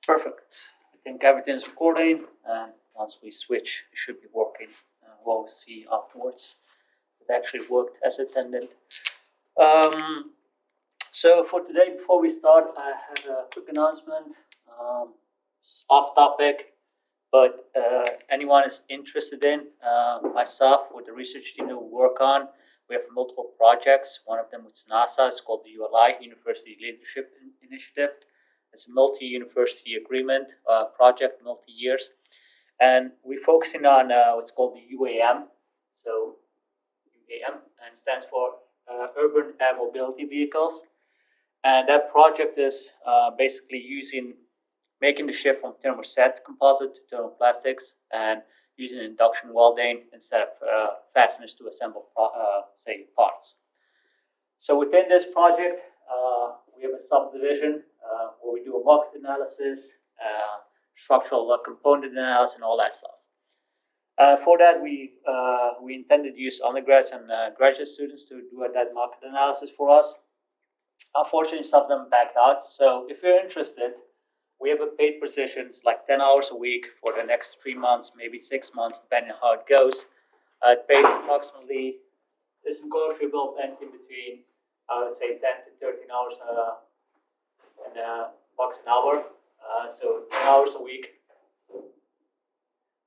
Perfect. I think everything's recording, and once we switch, it should be working. We'll see afterwards. It actually worked as intended. Um, so for today, before we start, I have a quick announcement. It's off topic, but anyone is interested in myself with the research team that we work on. We have multiple projects. One of them with NASA is called the ULI, University Leadership Initiative. It's a multi-university agreement project, multi-years, and we're focusing on what's called the UAM. So UAM and stands for Urban Air Mobility Vehicles, and that project is basically making the shift from thermoset composite to thermoplastics and using induction welding instead of fasteners to assemble, say, parts. So within this project, we have a subdivision where we do a market analysis, structural component analysis, and all that stuff. For that, we intended to use undergrads and graduate students to do that market analysis for us. Unfortunately, some of them backed out. So if you're interested, we have a paid positions like 10 hours a week for the next 3 months, maybe 6 months, depending on how it goes. It pays approximately, it's negotiable anything between, I would say, 10 to 13 hours and bucks an hour. So 10 hours a week,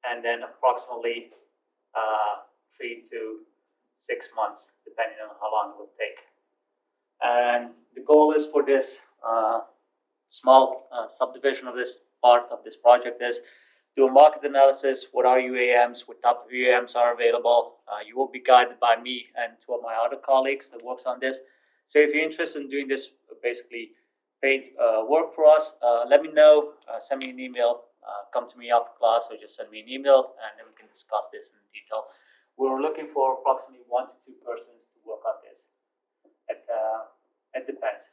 and then approximately 3 to 6 months, depending on how long it will take. And the goal is for this small subdivision of this part of this project is do a market analysis. What are UAMs? What type of UAMs are available? You will be guided by me and two of my other colleagues that works on this. So if you're interested in doing this, basically paid work for us, let me know. Send me an email. Come to me after class, or just send me an email, and then we can discuss this in detail. We're looking for approximately 1 to 2 persons to work on this. It depends.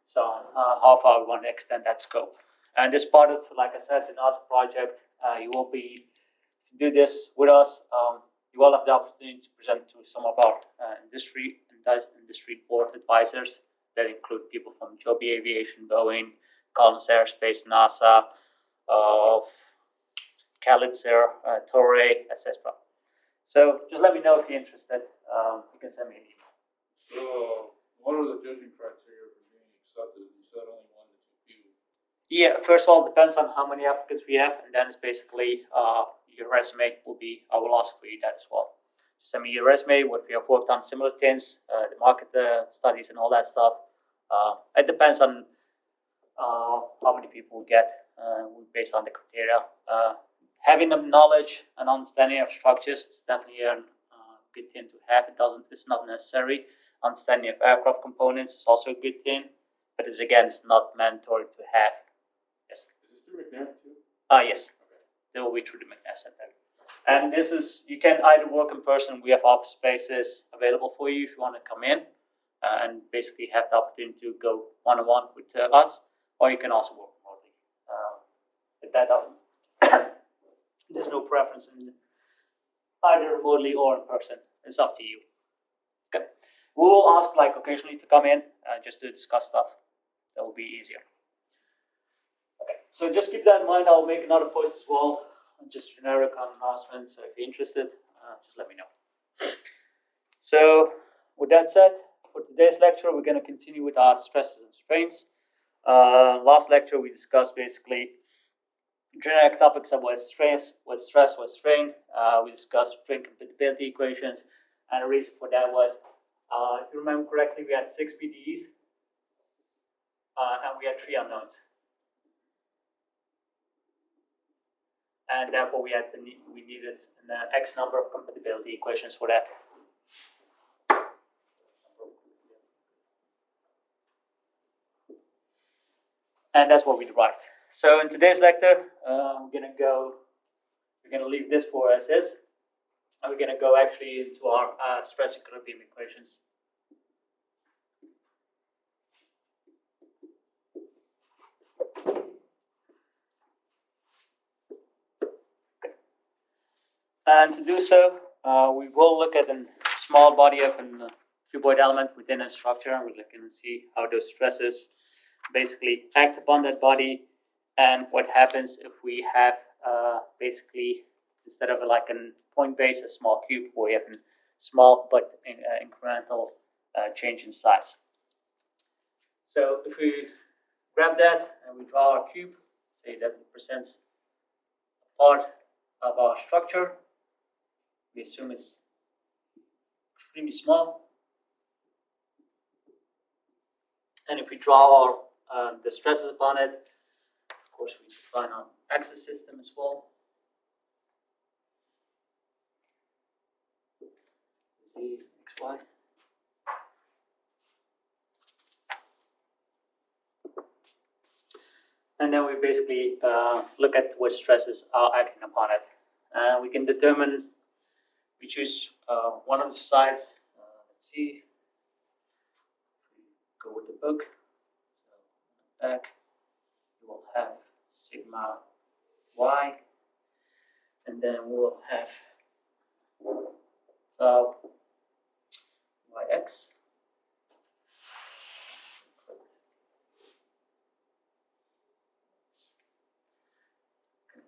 So how far we want to extend that scope. And this part of, like I said, the NASA project, you will be do this with us. You will have the opportunity to present to some of our industry board advisors that include people from Joby Aviation, Boeing, Collins Aerospace, NASA, Kalitzer, Torre, etc. So just let me know if you're interested. You can send me an email. So, what are the judging criteria for being accepted? You said only 1 to 2 people. Yeah, first of all, it depends on how many applicants we have, and then it's basically your resume will be, I will ask for you that as well. Send me your resume, what we have worked on similar things, the market studies and all that stuff. It depends on how many people we get based on the criteria. Having the knowledge and understanding of structures is definitely a good thing to have. It's not necessary. Understanding of aircraft components is also a good thing, but it's not mandatory to have. Yes. Is this through McNair too? Yes. Okay. They will be through the McNair Center. And this is, you can either work in person. We have office spaces available for you if you want to come in and basically have the opportunity to go one-on-one with us, or you can also work remotely. If that doesn't, there's no preference in either remotely or in person. It's up to you. Okay. We will ask like occasionally to come in just to discuss stuff. That will be easier. Okay. So just keep that in mind. I'll make another post as well, just generic announcement. So if you're interested, just let me know. So with that said, for today's lecture, we're going to continue with our stresses and strains. Last lecture, we discussed basically generic topics of what stress, what strain. We discussed strain compatibility equations, and the reason for that was, if you remember correctly, we had 6 PDEs, and we had 3 unknowns, and therefore we needed an X number of compatibility equations for that. And that's what we derived. So in today's lecture, we're gonna leave this for as is, and we're gonna go actually into our stress equilibrium equations. And to do so, we will look at a small body of a cuboid element within a structure, and we're looking to see how those stresses basically act upon that body, And what happens if we have basically, instead of like a point base, a small cube, we have a small but incremental change in size. So if we grab that and we draw our cube, say that represents a part of our structure, we assume it's extremely small. And if we draw our the stresses upon it, of course we define our axis system as well. Z, X, Y. And then we basically look at what stresses are acting upon it. We can determine, we choose one of the sides. Let's see, go with the book. So back, we will have sigma y, and then we will have tau yx.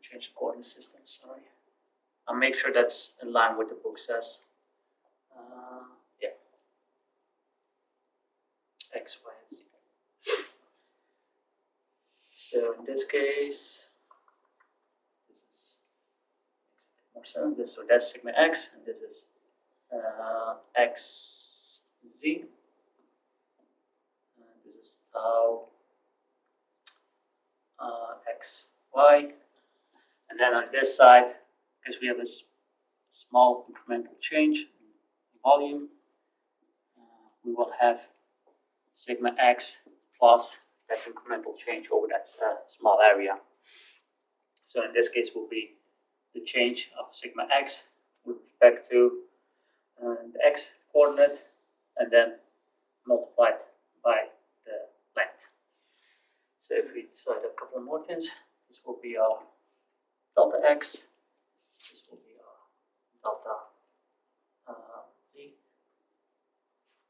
Change the coordinate system, sorry. I'll make sure that's in line with the book says. Yeah. X, Y, and Z. So in this case, this is more sense. So that's sigma X, and this is X, Z. And this is tau X, Y. And then on this side, because we have this small incremental change in volume, we will have sigma X plus that incremental change over that small area. So in this case will be the change of sigma X with respect to the X coordinate, and then multiplied by the length. So if we decide a couple more things, this will be our delta X, this will be our delta Z,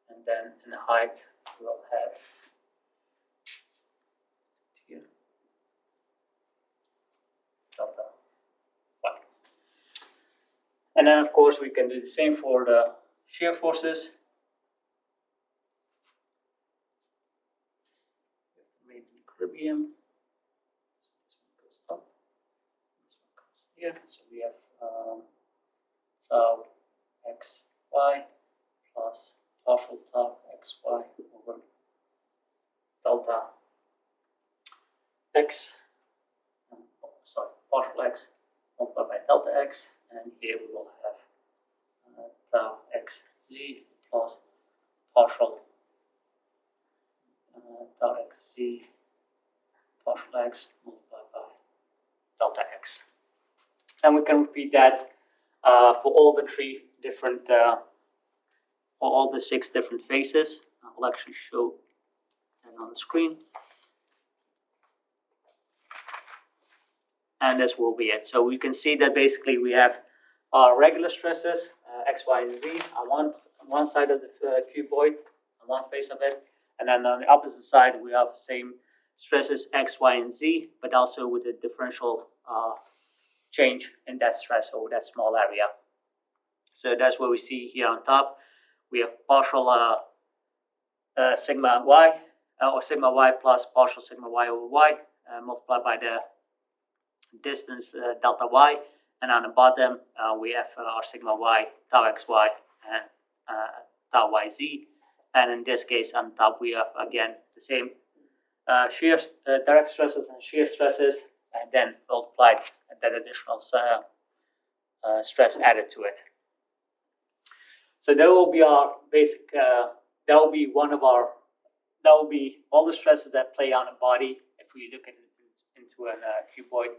and then in the height we'll have here delta Y. And then of course we can do the same for the shear forces. Maybe equilibrium. This one goes up, this one comes here. So we have tau X, Y plus partial tau X, Y over delta X, partial X multiplied by delta X, and here we will have tau X, Z plus partial tau X, Z partial X multiplied by delta X. And we can repeat that for all the three different, for all the 6 different phases. I'll actually show that on the screen. And this will be it. So we can see that basically we have our regular stresses, X, Y, and Z on one side of the cuboid, on one face of it. And then on the opposite side, we have the same stresses X, Y, and Z, but also with a differential change in that stress over that small area. So that's what we see here on top. We have partial sigma y, or sigma y plus partial sigma y over y multiplied by the distance delta y, and on the bottom we have our sigma y, tau xy, and tau yz. And in this case on top we have again the same shear direct stresses and shear stresses, and then multiplied that additional stress added to it. So that will be our basic. That will be one of our. That will be all the stresses that play on a body if we look at it into a cuboid,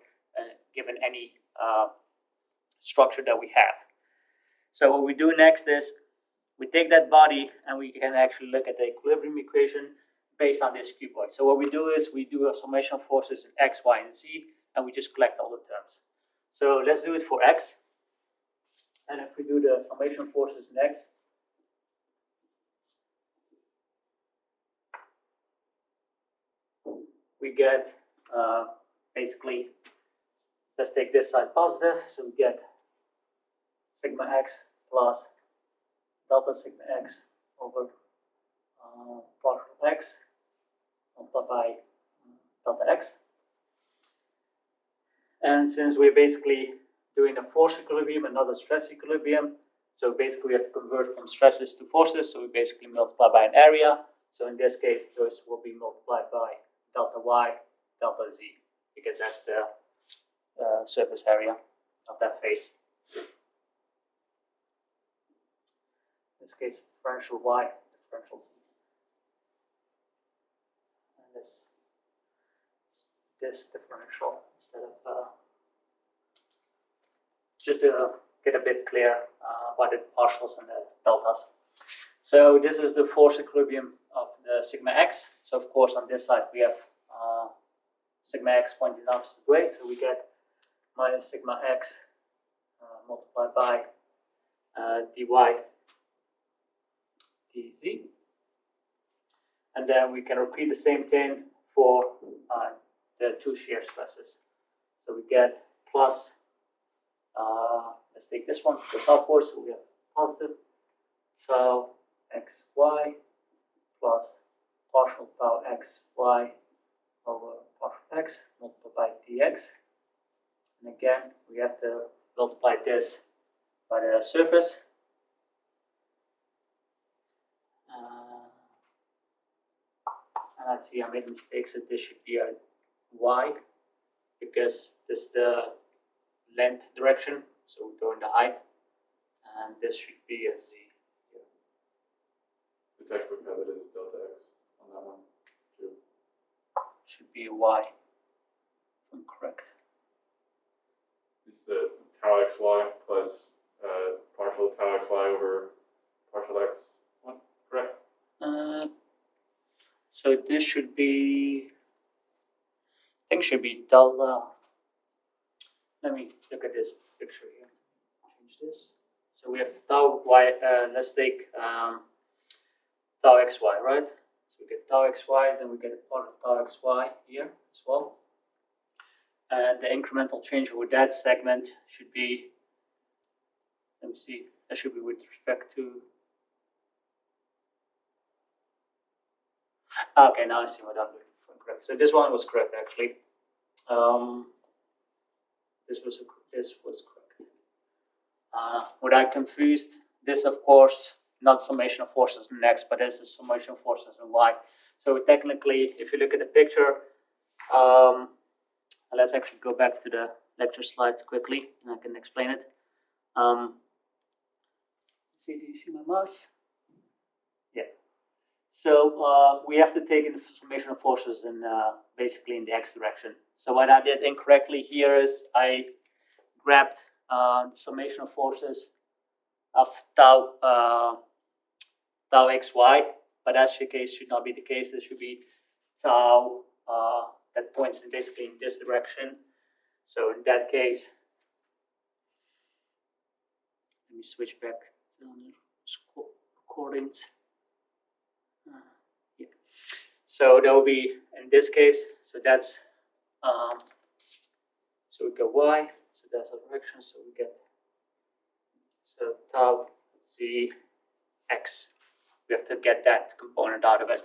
given any structure that we have. So what we do next is we take that body and we can actually look at the equilibrium equation based on this cuboid. So what we do is we do a summation of forces in X, Y, and Z, and we just collect all the terms. So let's do it for X. And if we do the summation of forces in X, we get basically, let's take this side positive, so we get sigma x plus delta sigma x over partial x multiplied by delta x. And since we're basically doing a force equilibrium and not a stress equilibrium, so basically we have to convert from stresses to forces, so we basically multiply by an area. So in this case, those will be multiplied by delta y, delta z, because that's the surface area of that face. In this case, differential y, differential z. And this differential instead of just to get a bit clear about the partials and the deltas. So this is the force equilibrium of the sigma x. So of course on this side we have sigma x pointing the opposite way, so we get minus sigma x multiplied by dy dz. And then we can repeat the same thing for the two shear stresses. So we get plus, let's take this one, goes upwards, so we have positive tau xy plus partial tau xy over partial x multiplied by dx. And again, we have to multiply this by the surface. And I see I made a mistake, so this should be a y, because this is the length direction, so we go in the height, and this should be a z. The textbook has it as delta x on that one, too. Should be a y, if I'm correct. It's the tau xy plus partial tau xy over partial x. What? Correct? So this should be, I think should be delta. Let me look at this picture here. Change this. So we have tau y, let's take tau xy, right? So we get tau xy, then we get a part of tau xy here as well. And the incremental change over that segment should be, let me see, that should be with respect to, okay, now I see what I'm doing correct. So this one was correct actually. This was correct. What I confused, this of course, not summation of forces in x, but this is summation of forces in y. So technically, if you look at the picture, let's actually go back to the lecture slides quickly, and I can explain it. Do you see my mouse? Yeah. So we have to take in summation of forces in basically in the x direction. So what I did incorrectly here is I grabbed summation of forces of tau tau xy, but that case should not be the case. This should be tau that points in basically in this direction. So in that case, let me switch back to the recordings. Yeah. So that will be in this case. So that's so we go y. So that's the direction. So we get so tau z x. We have to get that component out of it.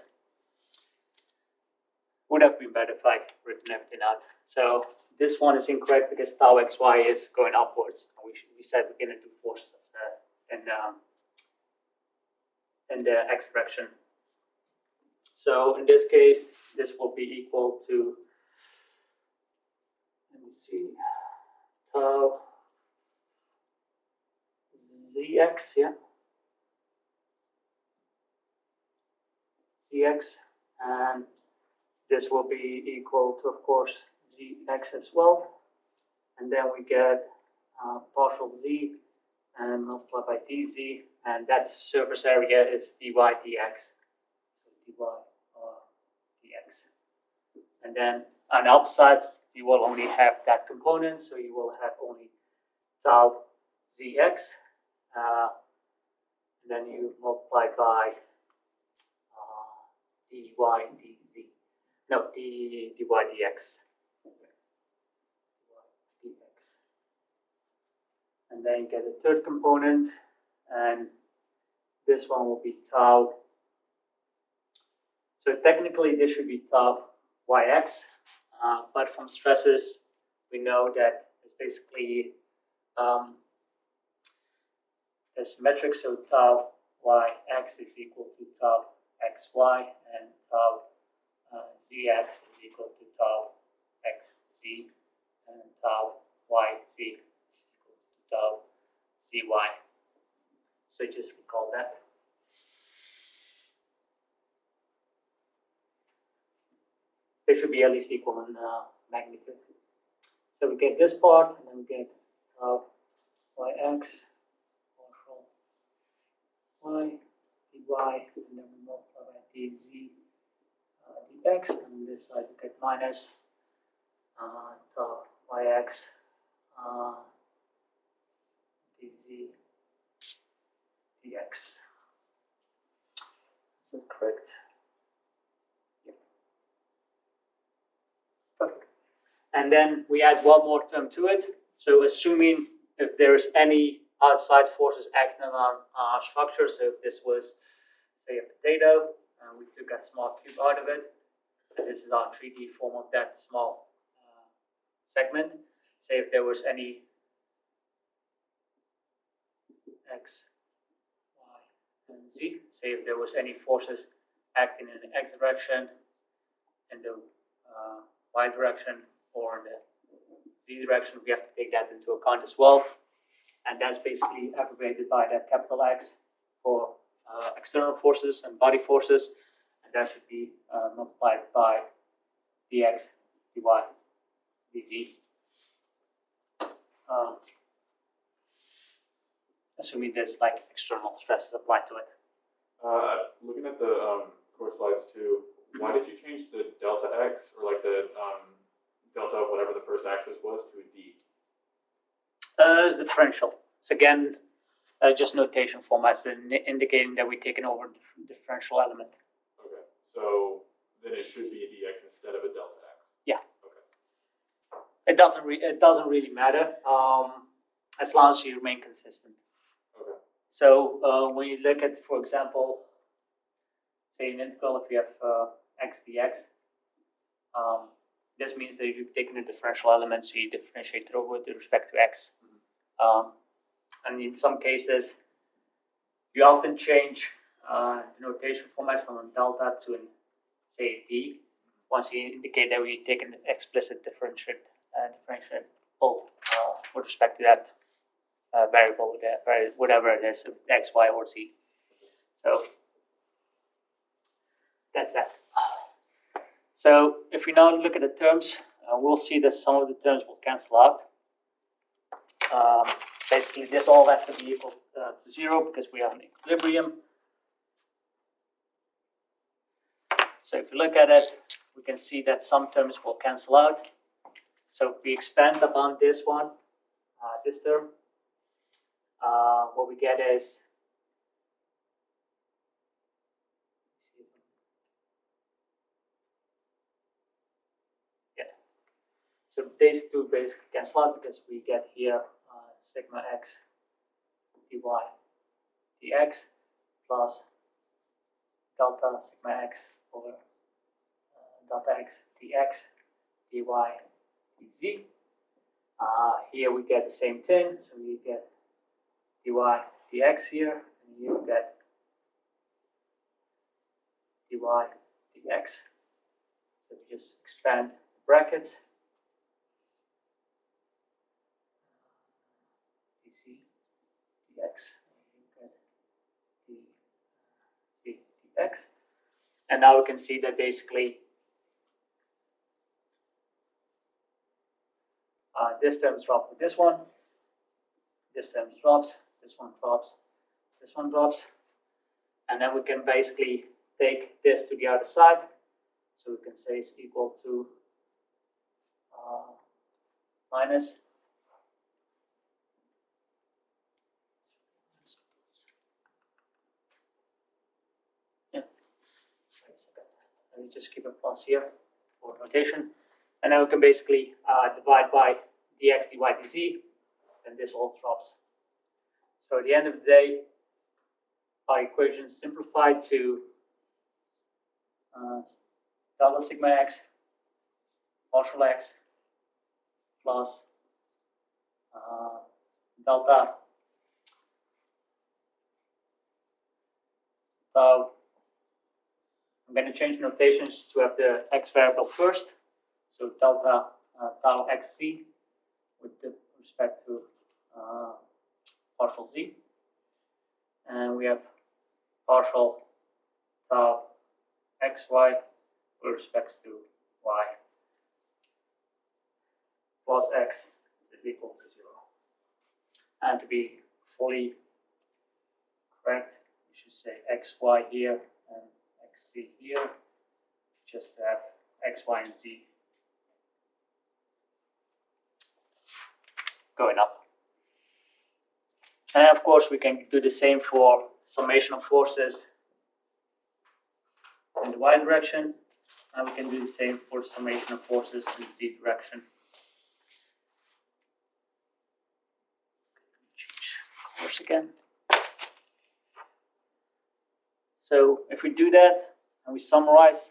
Would have been better if I written everything out. So this one is incorrect because tau xy is going upwards. We said we're going to do force in the x direction. So in this case, this will be equal to, let me see, tau zx, yeah, zx, and this will be equal to, of course, zx as well. And then we get partial z and multiply by dz, and that surface area is dy dx. So dy dx. And then on the opposite sides, you will only have that component, so you will have only tau zx. And then you multiply by dy dz. No, dy dx. And then you get a third component, and this one will be tau. So technically this should be tau yx, but from stresses we know that it's basically the symmetric, so tau yx is equal to tau xy, and tau zx is equal to tau xz, and tau yz is equal to tau zy. So just recall that. They should be at least equal in magnitude. So we get this part, and then we get tau yx partial y dy, and then we multiply by dz dx, and on this side we get minus tau yx dz dx. Is that correct? Yeah. Perfect. And then we add one more term to it. So assuming if there's any outside forces acting on our structure, so if this was, say, a potato, and we took a small cube out of it, and this is our 3D form of that small segment. Say if there was any x, y, and z, say if there was any forces acting in the x direction, in the y direction, or in the z direction, we have to take that into account as well. And that's basically abbreviated by that capital X for external forces and body forces, and that should be multiplied by dx, dy, dz. Assuming there's like external stresses applied to it. Looking at the core slides too, why did you change the delta x, or like the delta of whatever the first axis was, to a d? It's differential. It's again just notation formats indicating that we've taken over the differential element. Okay, so then it should be a dx instead of a delta x. Yeah. Okay. It doesn't really matter as long as you remain consistent. Okay. So when you look at, for example, say an integral, if you have x dx, this means that you've taken a differential element, so you differentiate it with respect to x. And in some cases, you often change the notation format from a delta to an, say, a d, once you indicate that we take an explicit differentiable with respect to that variable, whatever it is, x, y, or z. So that's that. So if we now look at the terms, we'll see that some of the terms will cancel out. Basically, this all has to be equal to 0 because we are in equilibrium. So if you look at it, we can see that some terms will cancel out. So if we expand upon this one, this term, what we get is so these two basically cancel out because we get here sigma x dy dx plus delta sigma x over delta x dx dy dz. Here we get the same thing, so we get dy dx here, and here we get dy dx. So we just expand the brackets. dc dx, and you get dc dx. And now we can see that basically this term drops with this one, this term drops, this one drops, this one drops, and then we can basically take this to the other side, so we can say it's equal to minus let me just keep a plus here for notation, and then we can basically divide by dx dy dz, and this all drops So at the end of the day, our equation is simplified to delta sigma x partial x plus delta tau. I'm going to change notations to have the x variable first. So delta tau xc with respect to partial z. And we have partial tau xy with respect to y plus x is equal to 0. And to be fully correct, we should say xy here and xc here, just to have x, y, and z going up. And of course, we can do the same for summation of forces in the y direction, and we can do the same for summation of forces in the z direction. Change colors again. So if we do that and we summarize,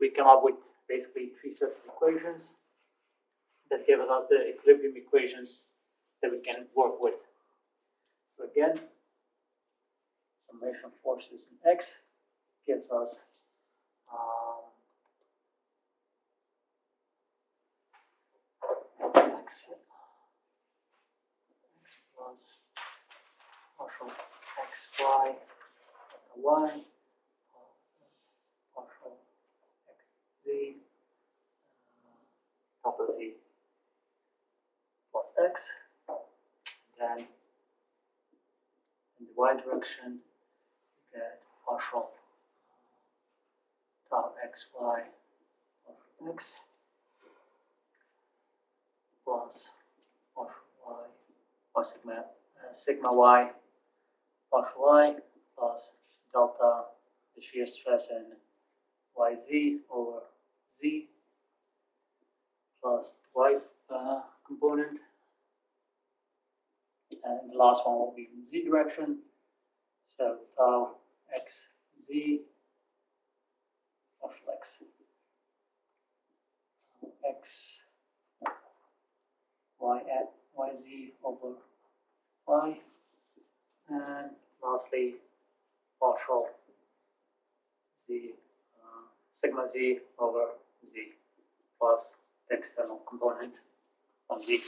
we come up with basically 3 sets of equations that give us the equilibrium equations that we can work with. So again, summation of forces in x gives us x plus partial xy y partial xz delta z plus x. Then in the y direction, we get partial tau xy plus x plus partial y plus sigma y partial y plus delta the shear stress in yz over z plus y component, and the last one will be in z direction. So tau xz partial x x y at yz over y, and lastly partial z sigma z over z plus the external component of z.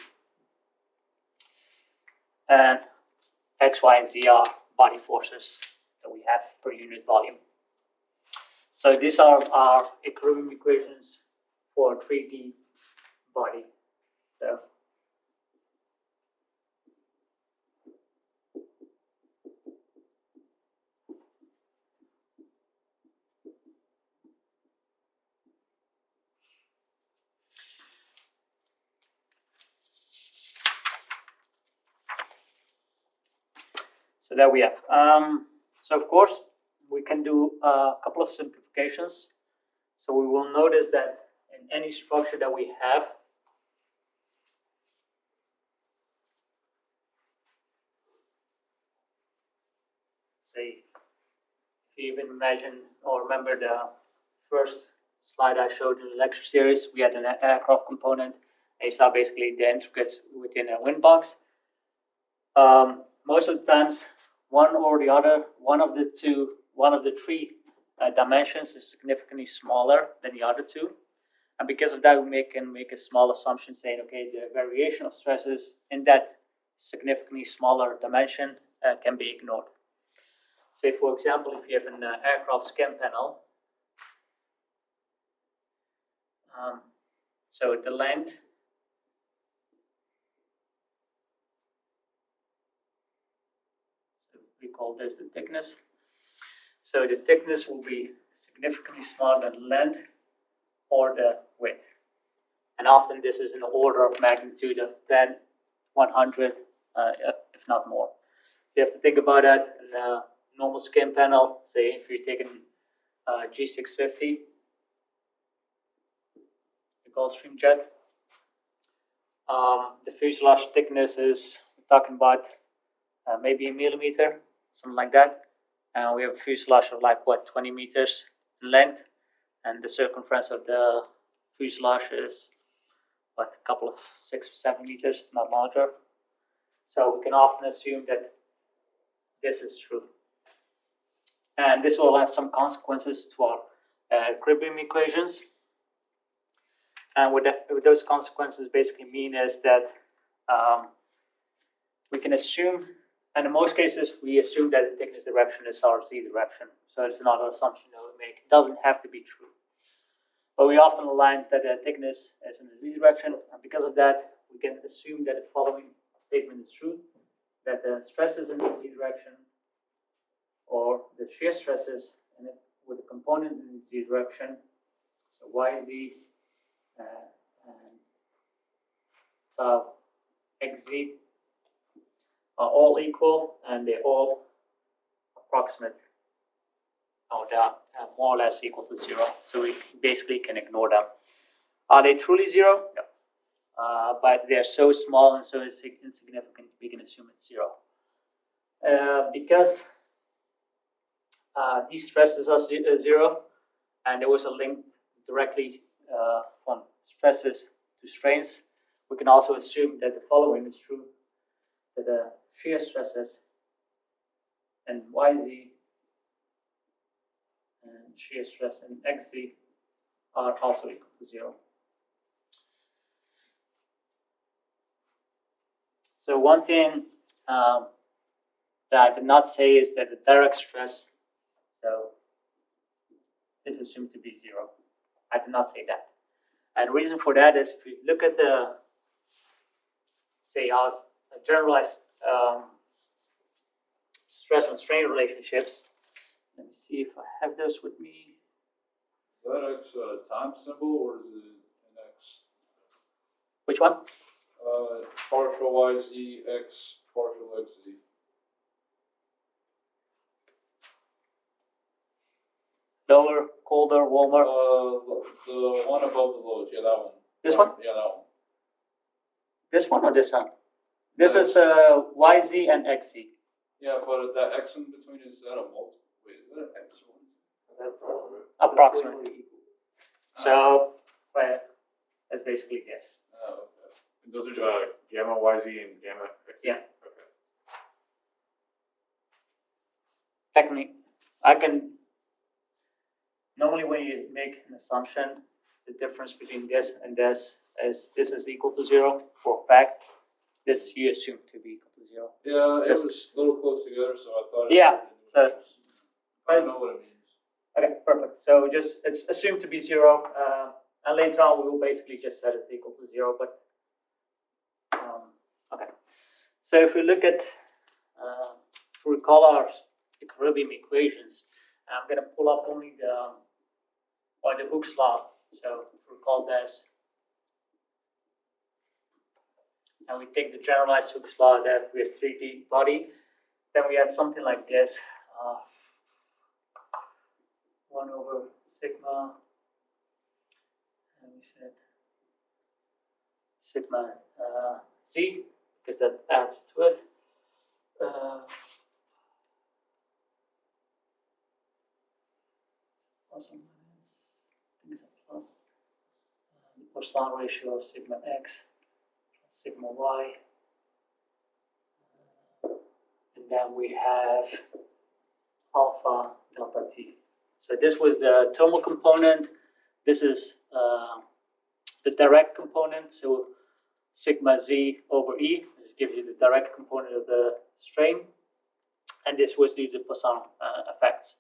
And x, y, and z are body forces that we have per unit volume. So these are our equilibrium equations for a 3D body. So there we have. So of course, we can do a couple of simplifications. So we will notice that in any structure that we have, say, if you even imagine or remember the first slide I showed in the lecture series, we had an aircraft component. And you saw basically the intricates within a wind box. Most of the times, one or the other, one of the three dimensions is significantly smaller than the other two. And because of that, we can make a small assumption saying, okay, the variation of stresses in that significantly smaller dimension can be ignored. Say, for example, if you have an aircraft scan panel, so the length we call this the thickness. So the thickness will be significantly smaller than the length or the width. And often this is an order of magnitude of 10, 100, if not more. You have to think about that in a normal skin panel. Say if you're taking G650, the Gulfstream jet, the fuselage thickness is, we're talking about maybe a millimeter, something like that. And we have a fuselage of like what, 20 meters in length, and the circumference of the fuselage is what, a couple of 6 or 7 meters, not larger. So we can often assume that this is true. And this will have some consequences to our equilibrium equations. And what those consequences basically mean is that we can assume, and in most cases, we assume that the thickness direction is our z direction. So it's another assumption that we make. It doesn't have to be true. But we often align that the thickness is in the z direction, and because of that, we can assume that the following statement is true, that the stresses in the z direction, or the shear stresses in it with a component in the z direction, so yz, and so xz, are all equal, and they're all approximate, or they are more or less equal to 0. So we basically can ignore them. Are they truly 0? No. But they're so small and so insignificant, we can assume it's 0. Because these stresses are 0, and there was a link directly from stresses to strains, we can also assume that the following is true, that the shear stresses in yz and shear stress in xz are also equal to 0. So one thing that I did not say is that the direct stress is assumed to be 0. I did not say that. And the reason for that is if you look at the, say, our generalized stress and strain relationships. Let me see if I have those with me. Is that x a time symbol or is it an x? Which one? Partial yz x partial xz. Lower, colder, warmer. The one above the loads, yeah, that one. This one? Yeah, that one. This one or this one? This is yz and xz. Yeah, but that x in between, is that a multiple? Wait, is that an x one? Approximately. So, well, that's basically this. Oh, okay. And those are gamma yz and gamma xz? Yeah. Okay. Technically, I can, normally when you make an assumption, the difference between this and this is equal to 0 for a fact. This you assume to be equal to 0. Yeah, it was a little close together, so I thought. Yeah. So, I don't know what it means. Okay, perfect. So just it's assumed to be 0, and later on we will basically just set it equal to 0. But okay. So if we look at, if we recall our equilibrium equations, I'm going to pull up only the Hooke's law. So if we recall this, and we take the generalized Hooke's law that we have 3D body, then we had something like this. 1 over sigma, and we said sigma z, because that adds to it. Plus or minus, I think it's a plus. The Poisson ratio of sigma x plus sigma y. And then we have alpha delta t. So this was the thermal component. This is the direct component. So sigma z over e. This gives you the direct component of the strain. And this was the Poisson effects.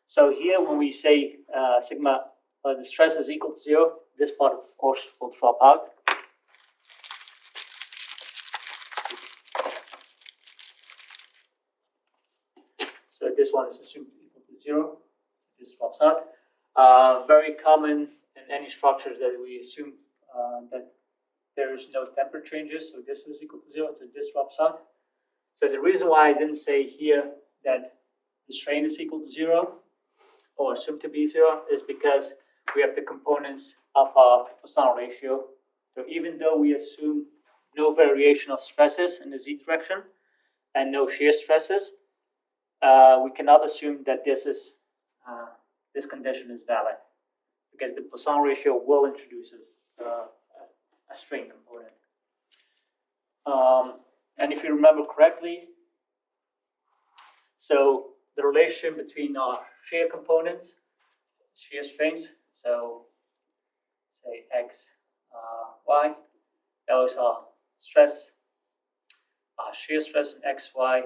So here when we say sigma, the stress is equal to 0, this part of course will drop out. So this one is assumed equal to 0. So this drops out. Very common in any structures that we assume that there is no temperature changes. So this is equal to 0. So this drops out. So the reason why I didn't say here that the strain is equal to 0 or assumed to be 0 is because we have the components of our Poisson ratio. So even though we assume no variation of stresses in the z direction, and no shear stresses, we cannot assume that this condition is valid, because the Poisson ratio will introduce a strain component. And if you remember correctly, so the relationship between our shear components, shear strains, so say x, y, those are stress, shear stress in xy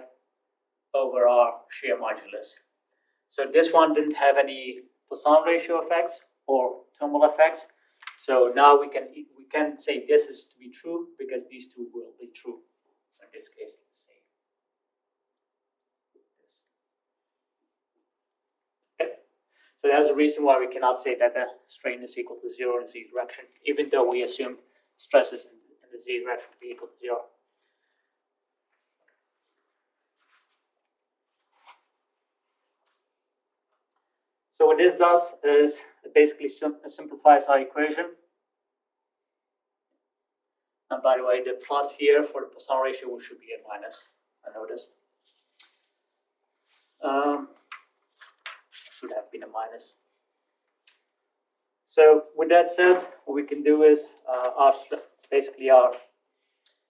over our shear modulus. So this one didn't have any Poisson ratio effects or thermal effects. So now we can say this is to be true because these two will be true. In this case, let's say this. Okay. So there's a reason why we cannot say that the strain is equal to 0 in z direction, even though we assumed stresses in the z direction to be equal to 0. So what this does is it basically simplifies our equation. And by the way, the plus here for the Poisson ratio should be a minus, I noticed. Should have been a minus. So with that said, what we can do is basically our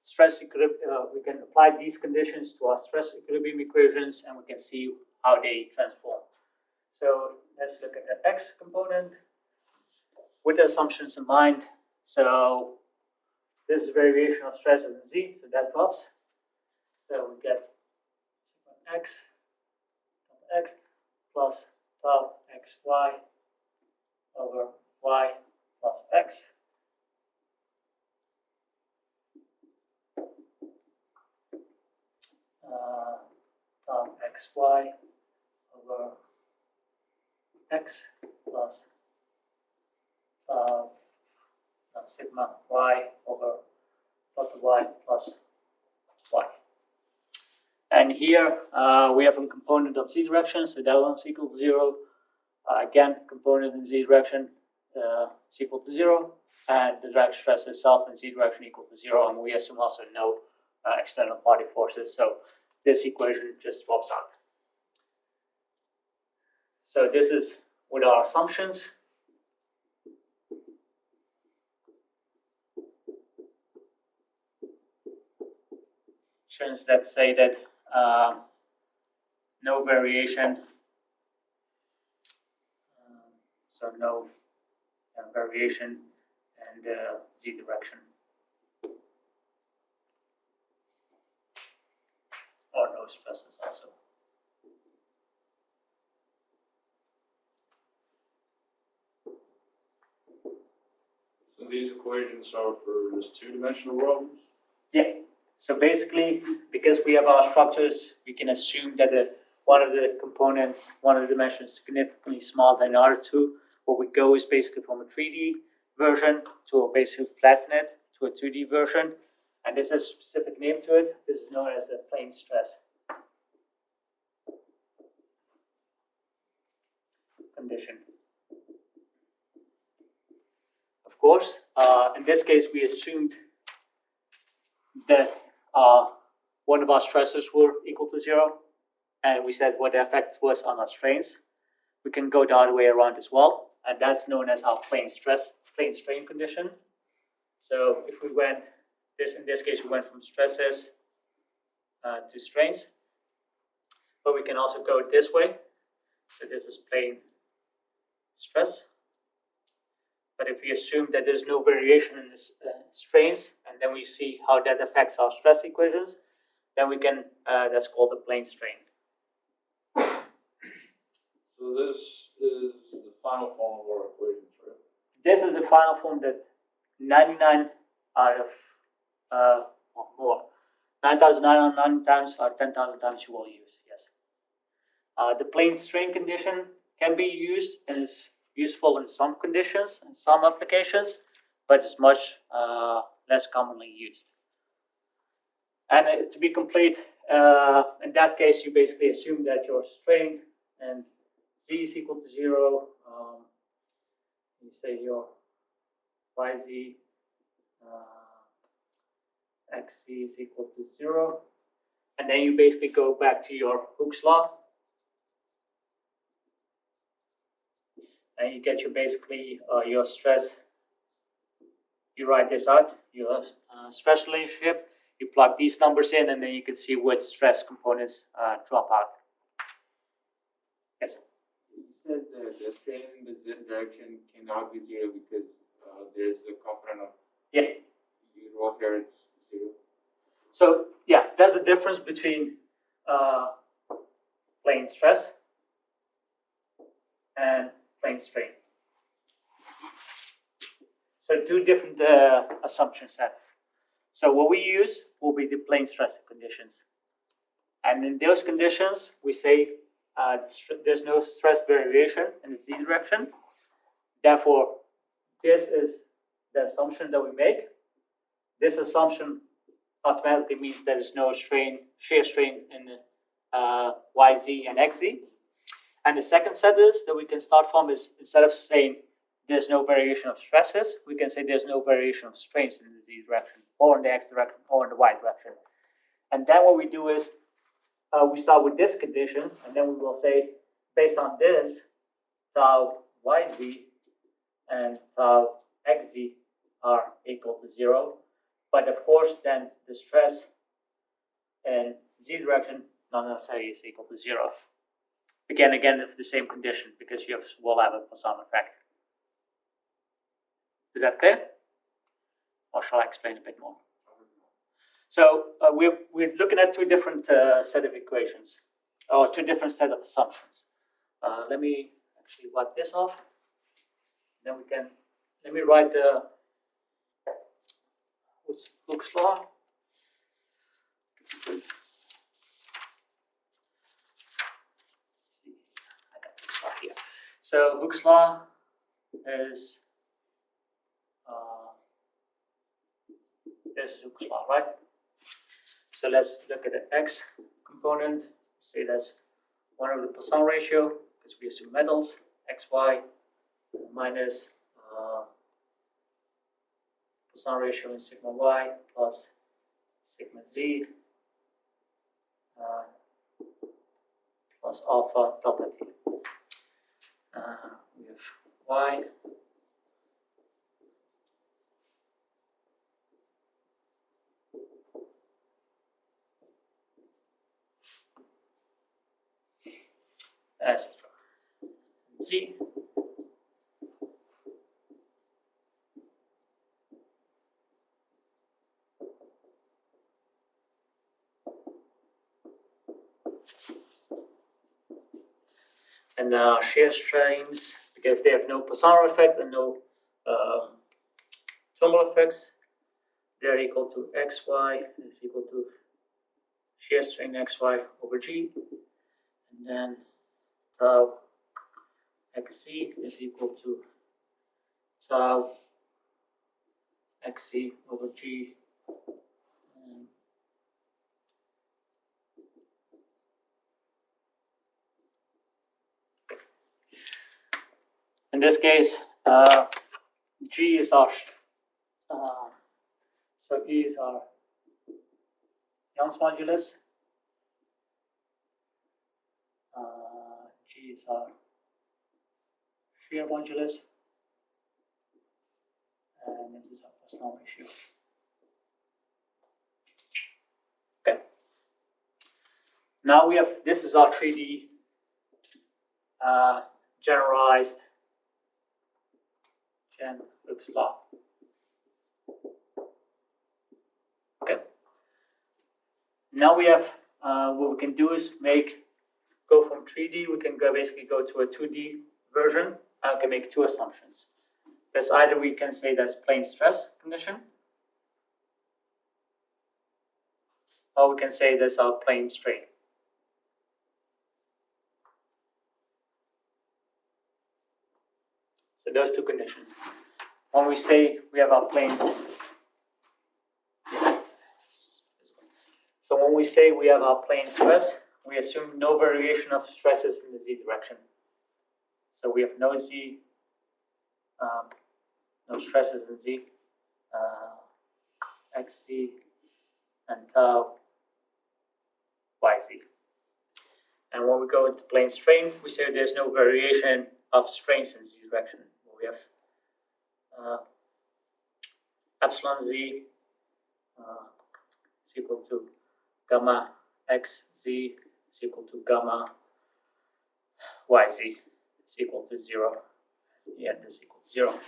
stress equilibrium, we can apply these conditions to our stress equilibrium equations, and we can see how they transform. So let's look at the x component with the assumptions in mind. So this is variation of stresses in z, so that drops. So we get sigma x plus tau xy over y plus x. Tau xy over x plus sigma y over delta y plus y. And here we have a component of z direction, so that one's equal to 0. Again, component in z direction is equal to 0, and the direct stress itself in z direction equal to 0, and we assume also no external body forces, so this equation just drops out. So this is with our assumptions. That say that no variation, so no variation in the z direction, or no stresses also. So these equations are for just two-dimensional problems? Yeah. So basically, because we have our structures, we can assume that one of the components, one of the dimensions is significantly smaller than the other two. What we go is basically from a 3D version to basically flatten it to a 2D version. And this has a specific name to it. This is known as the plane stress condition. Of course, in this case, we assumed that one of our stresses were equal to 0, and we said what the effect was on our strains. We can go the other way around as well, and that's known as our plane strain condition. So if we went in this case, we went from stresses to strains, but we can also go this way. So this is plane stress. But if we assume that there's no variation in the strains, and then we see how that affects our stress equations, then we can, that's called the plane strain. So this is the final form of our equations, right? This is the final form that 99 out of more. 9,909 times or 10,000 times you will use, yes. The plane strain condition can be used and is useful in some conditions, in some applications, but it's much less commonly used. And to be complete, in that case, you basically assume that your strain and z is equal to 0. You say your yz xz is equal to 0. And then you basically go back to your Hooke's law. And you get your basically your stress. You write this out, your stress relationship. You plug these numbers in, and then you can see which stress components drop out. Yes. You said the strain in the z direction cannot be zero because there's a component of you wrote here it's zero. So yeah, there's a difference between plane stress and plane strain. So two different assumption sets. So what we use will be the plane stress conditions. And in those conditions, we say there's no stress variation in the z direction. Therefore, this is the assumption that we make. This assumption automatically means there is no strain, shear strain in YZ and XZ. And the second set is that we can start from is instead of saying there's no variation of stresses, we can say there's no variation of strains in the Z direction, or in the X direction, or in the Y direction. And then what we do is we start with this condition, and then we will say, based on this, tau YZ and tau XZ are equal to 0. But of course, then the stress in Z direction not necessarily is equal to 0. Again, the same condition, because you will have a Poisson effect. Is that clear? Or shall I explain a bit more? So we're looking at two different set of equations, or two different set of assumptions. Let me actually wipe this off. Then we can, let me write the Hooke's law. See, I got Hooke's law here. So Hooke's law is this is Hooke's law, right? So let's look at the x component. Say that's 1 over the Poisson ratio, because we assume metals, xy minus Poisson ratio in sigma y plus sigma z plus alpha delta t. We have y etc. Z and now shear strains, because they have no Poisson effect and no thermal effects, they're equal to xy is equal to shear strain xy over g, and then tau xc is equal to tau xc over g. In this case, G is our, so E is our Young's modulus, G is our shear modulus, and this is our Poisson ratio. Okay. Now we have, this is our 3D generalized Hooke's law. Okay. Now we have what we can do is go from 3D. We can basically go to a 2D version. I can make two assumptions. That's either we can say that's plane stress condition, or we can say that's our plane strain. So those two conditions. When we say we have our plane, so when we say we have our plane stress, we assume no variation of stresses in the z direction. So we have no z, no stresses in z, xc and tau yz. And when we go into plane strain, we say there's no variation of strains in z direction. We have epsilon z is equal to gamma x z is equal to gamma yz is equal to 0. Yeah, this equals 0.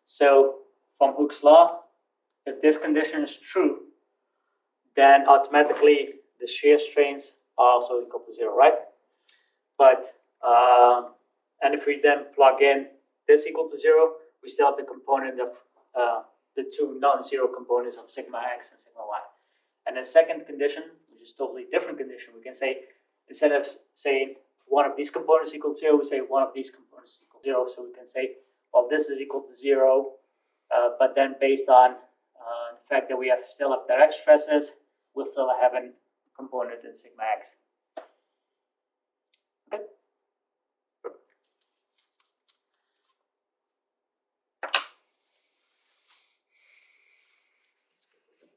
So from Hooke's law, if this condition is true, then automatically the shear strains are also equal to 0, right? But and if we then plug in this equal to 0, we still have the component of the two non-zero components of sigma x and sigma y. And the second condition, which is totally different condition, we can say, instead of saying one of these components equals 0, we say one of these components equals 0. So we can say, well, this is equal to 0, but then based on the fact that we still have direct stresses, we'll still have a component in sigma x. Okay.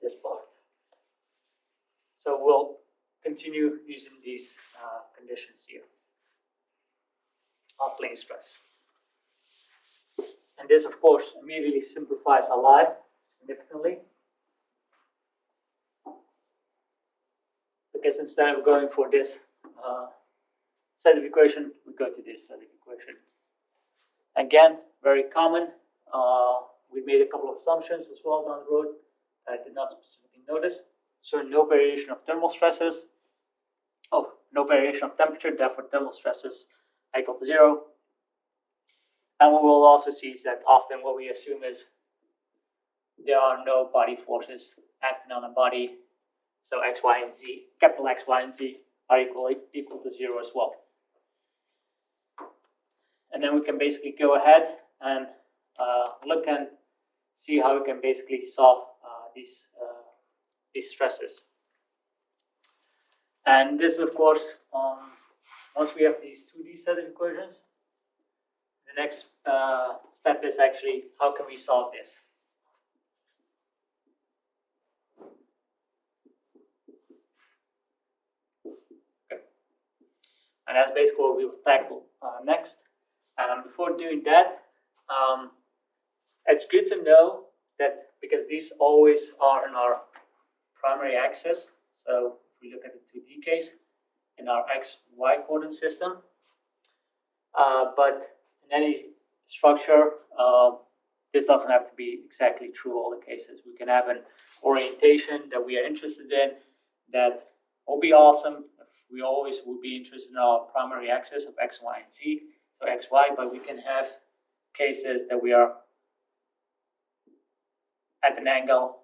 This part. So we'll continue using these conditions here of plane stress. And this, of course, immediately simplifies our life significantly. Because instead of going for this set of equation, we go to this set of equation. Again, very common. We made a couple of assumptions as well down the road that I did not specifically notice. So no variation of thermal stresses. Oh, no variation of temperature, therefore thermal stresses equal to 0. And what we'll also see is that often what we assume is there are no body forces acting on a body. So x, y, and z, capital X, Y, and z are equal to 0 as well. And then we can basically go ahead and look and see how we can basically solve these stresses. And this, of course, once we have these 2D set of equations, the next step is actually how can we solve this? Okay. And that's basically what we will tackle next. Before doing that, it's good to know that because these always are in our primary axis. So if we look at the 2D case in our x-y coordinate system, but in any structure, this doesn't have to be exactly true all the cases. We can have an orientation that we are interested in that will be awesome. We always would be interested in our primary axis of x, y, and z, so x, y, but we can have cases that we are at an angle.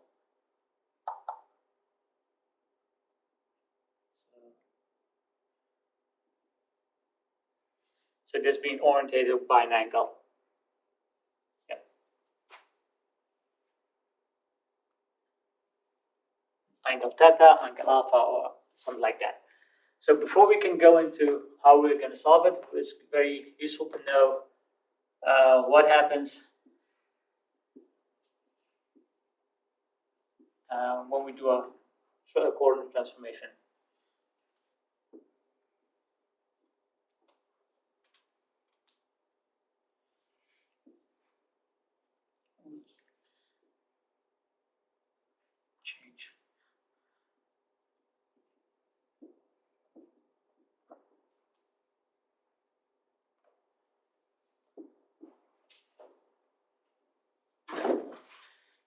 So this being orientated by an angle. Yeah. Angle theta, angle alpha, or something like that. So before we can go into how we're going to solve it, it's very useful to know what happens when we do a coordinate transformation. Change.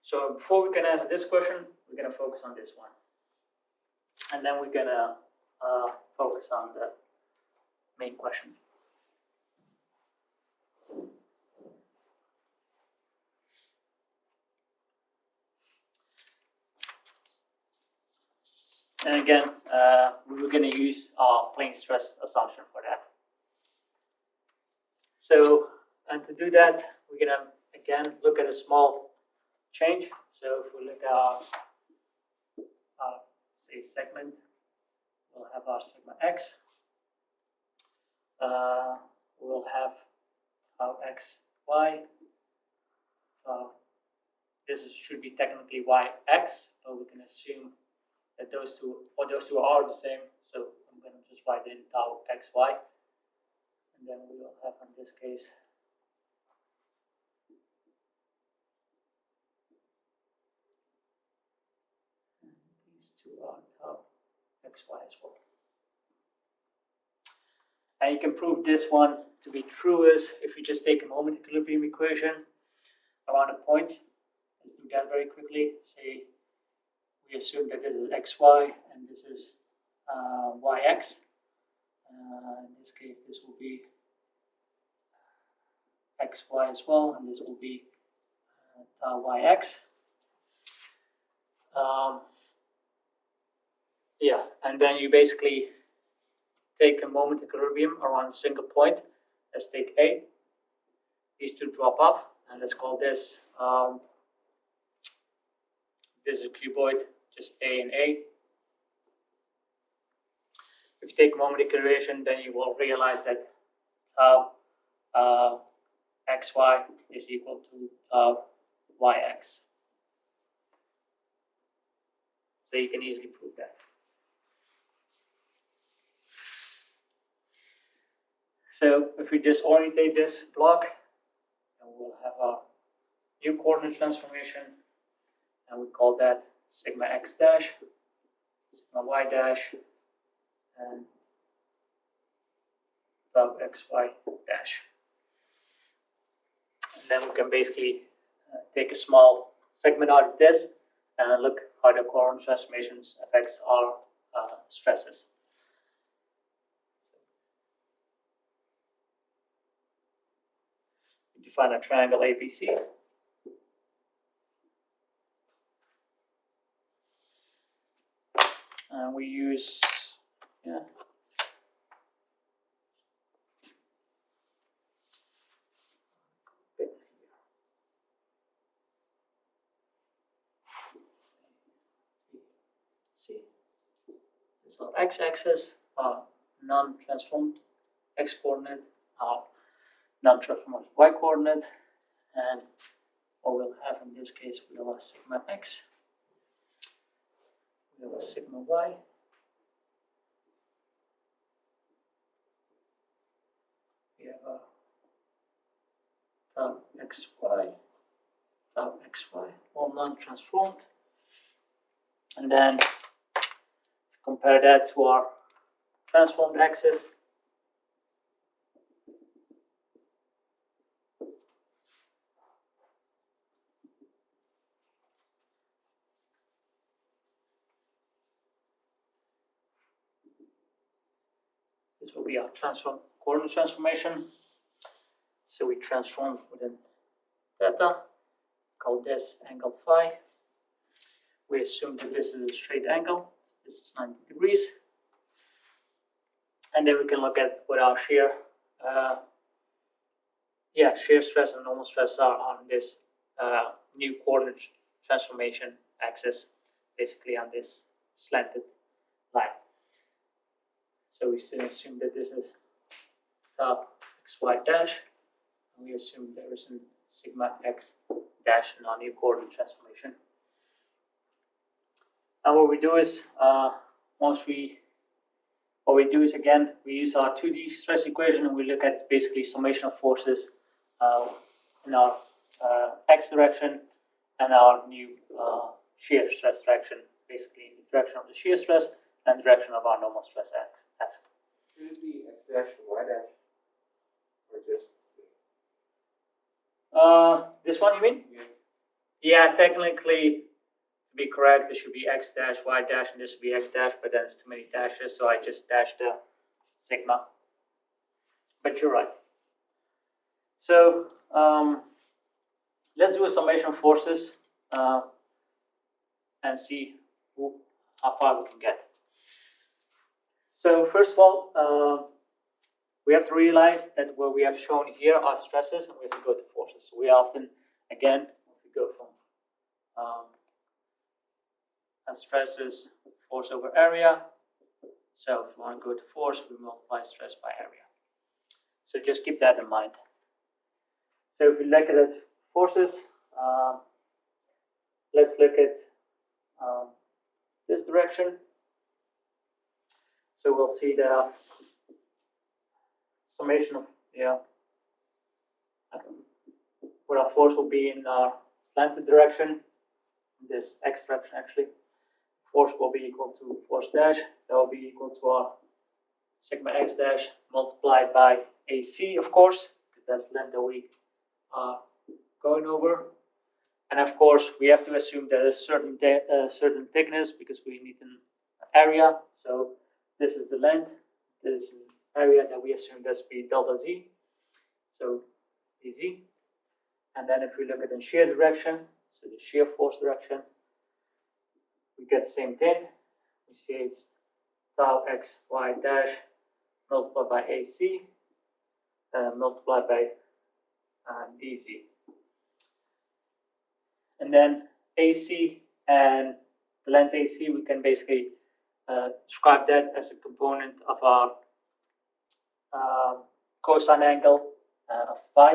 So before we can answer this question, we're going to focus on this one. And then we're going to focus on the main question. And again, we're going to use our plane stress assumption for that. So, and to do that, we're going to, again, look at a small change. So if we look at our say, segment, we'll have our sigma x. We'll have our x, y. This should be technically yx, but we can assume that those two are the same. So I'm going to just write in tau xy, and then we will have in this case these two are tau xy as well. And you can prove this one to be true is if you just take a moment equilibrium equation around a point. Let's do that very quickly. Say we assume that this is xy and this is yx. In this case, this will be xy as well, and this will be tau yx. Yeah, and then you basically take a moment equilibrium around a single point. Let's take A. These two drop off, and let's call this this is a cuboid, just A and A. If you take moment equation, then you will realize that tau xy is equal to tau yx. So you can easily prove that. So if we just orientate this block, then we'll have a new coordinate transformation, and we call that sigma x dash, sigma y dash, and tau xy dash. And then we can basically take a small segment out of this and look how the coordinate transformations affects our stresses. We define a triangle ABC. And we use, this is x-axis, non-transformed x-coordinate, non-transformed y-coordinate, and what we'll have in this case, we'll have a sigma x, we'll have a sigma y, we have a tau xy, all non-transformed, and then compare that to our transformed axis. This will be our coordinate transformation. So we transform within theta, call this angle phi. We assume that this is a straight angle. So this is 90 degrees. And then we can look at what our shear stress and normal stress are on this new coordinate transformation axis, basically on this slanted line. So we still assume that this is tau xy dash, and we assume there is a sigma x dash in our new coordinate transformation. And what we do is, again, we use our 2D stress equation, and we look at basically summation of forces in our x direction and our new shear stress direction, basically in the direction of the shear stress and the direction of our normal stress x. Should it be x dash and y dash, or just? This one, you mean? Yeah. Yeah, technically, to be correct, it should be x dash, y dash, and this would be x dash, but then it's too many dashes, so I just dashed the sigma. But you're right. So let's do a summation of forces and see how far we can get. So first of all, we have to realize that what we have shown here are stresses, and we have to go to forces. So we often, again, if we go from stresses, force over area. So if we want to go to force, we multiply stress by area. So just keep that in mind. So if we look at forces, let's look at this direction. So we'll see the summation of, where our force will be in our slanted direction, this x direction actually. Force will be equal to force dash, that will be equal to our sigma x dash multiplied by AC, of course, because that's the length that we are going over. And of course, we have to assume that a certain thickness, because we need an area. So this is the length, this is an area that we assume that's be delta z, so dz. And then if we look at the shear direction, so the shear force direction, we get the same thing. We see it's tau x y dash multiplied by AC multiplied by dz. And then AC and the length AC, we can basically describe that as a component of our cosine angle of phi.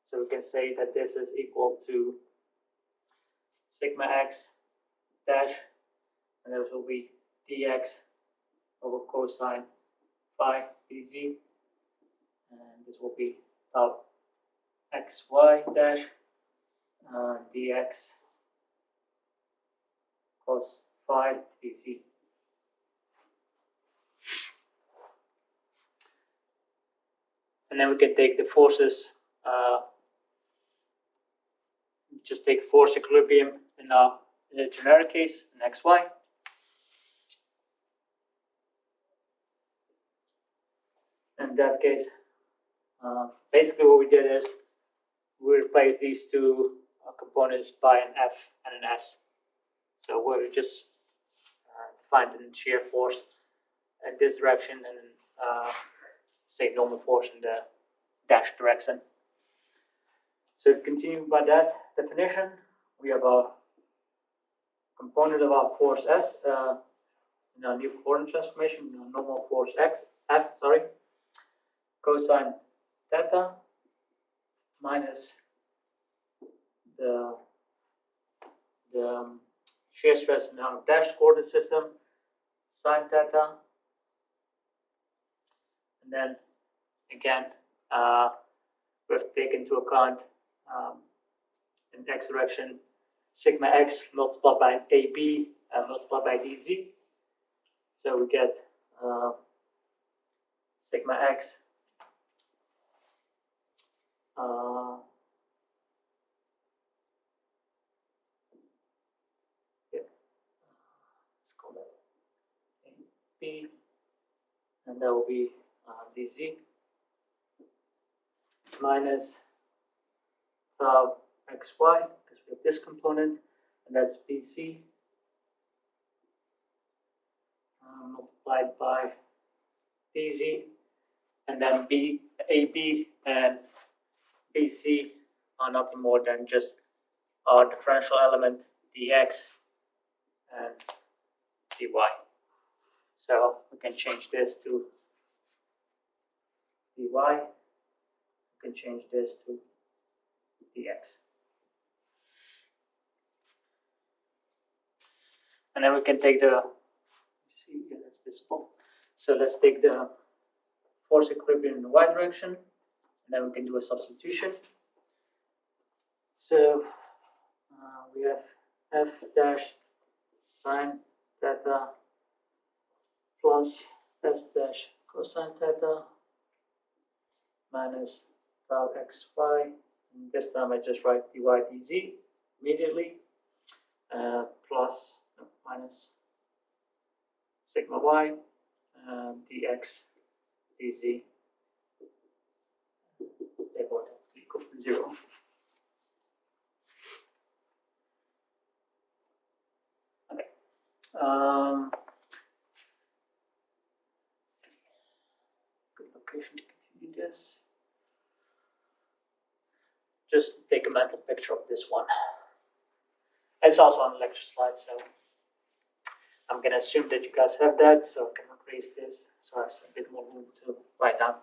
So we can say that this is equal to sigma x dash, and this will be dx over cosine phi dz, and this will be tau xy dash dx cos phi dz. And then we can take the forces, just take force equilibrium in the generic case, in xy. In that case, basically what we did is we replaced these two components by an F and an S. So we just defined a shear force in this direction and say normal force in the dash direction. So to continue by that definition, we have a component of our force S in our new coordinate transformation, normal force F, cosine theta minus the shear stress in our dash coordinate system, sine theta, and then again we have to take into account in x direction sigma x multiplied by AB multiplied by dz. So we get sigma x let's call that AB, and that will be dz minus tau xy, because we have this component, and that's bc multiplied by dz, and then AB and BC are nothing more than just our differential element dx and dy. So we can change this to dy, we can change this to dx. And then we can take the, see here that's visible. So let's take the force equilibrium in the y direction, and then we can do a substitution. So we have f dash sine theta plus s dash cosine theta minus tau xy. And this time I just write dy dz immediately, plus minus sigma y dx dz. Therefore, that's equal to 0. Okay. Good location to continue this. Just take a mental picture of this one. It's also on the lecture slide, so I'm going to assume that you guys have that, so I can increase this so I have a bit more room to write down.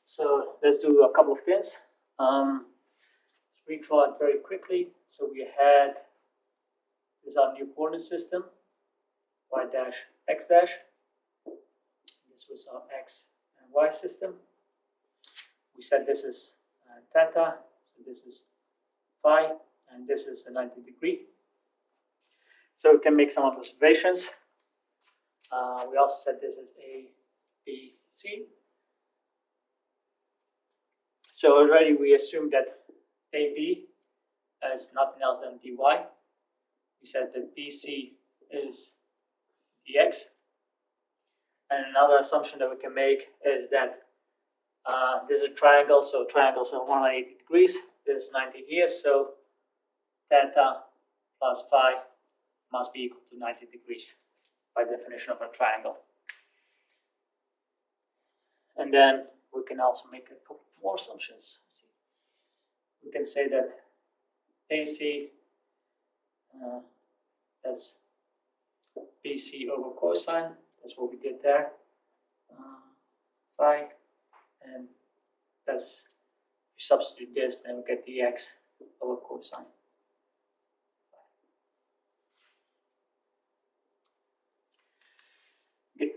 So let's do a couple of things. Let's redraw it very quickly. So we had is our new coordinate system, y dash, x dash. This was our x and y system. We said this is theta, so this is phi, and this is a 90 degree. So we can make some observations. We also said this is A, B, C. So already we assumed that AB is nothing else than dy. We said that BC is dx. And another assumption that we can make is that this is a triangle, so triangles are 180 degrees. This is 90 here, so theta plus phi must be equal to 90 degrees by definition of a triangle. And then we can also make a couple more assumptions. We can say that AC, that's BC over cosine. That's what we did there. Phi, and that's, if you substitute this, then we get dx over cosine. Good.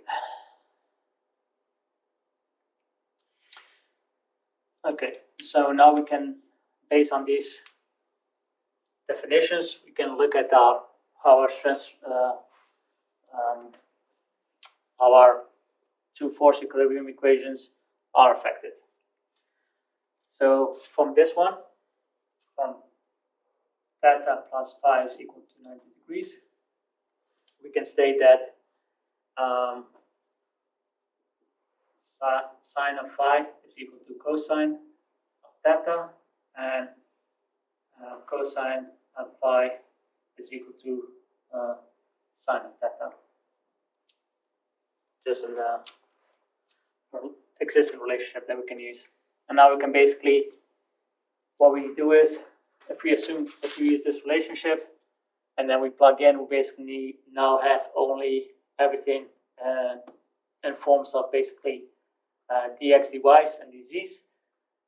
Okay, so now we can, based on these definitions, we can look at how our stress, how our two force equilibrium equations are affected. So from this one, from theta plus phi is equal to 90 degrees, we can state that sine of phi is equal to cosine of theta, and cosine of phi is equal to sine of theta. Just an existing relationship that we can use. And now we can basically, what we do is, if we use this relationship, and then we plug in, we basically now have only everything in forms of basically dx, dy's, and dz's,